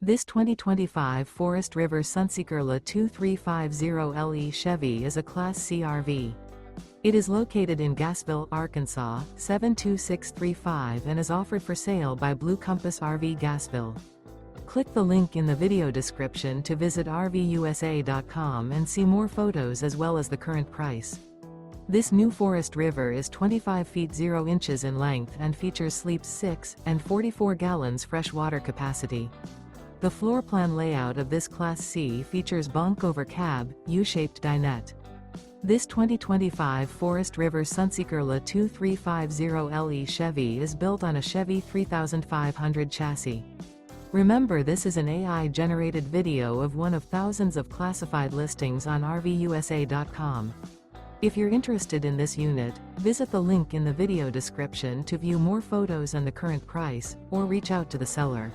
This 2025 Forest River Sunseeker LA 2350LE Chevy is a Class C RV. It is located in Gassville, Arkansas, 72635 and is offered for sale by Blue Compass RV Gassville. Click the link in the video description to visit RVUSA.com and see more photos as well as the current price. This new Forest River is 25 feet 0 inches in length and features sleeps 6 and 44 gallons fresh water capacity. The floor plan layout of this Class C features Bunk Over Cab, U-shaped dinette. This 2025 Forest River Sunseeker LA 2350LE Chevy is built on a Chevy 3500 chassis. Remember, this is an AI-generated video of one of thousands of classified listings on RVUSA.com. If you're interested in this unit, visit the link in the video description to view more photos and the current price, or reach out to the seller.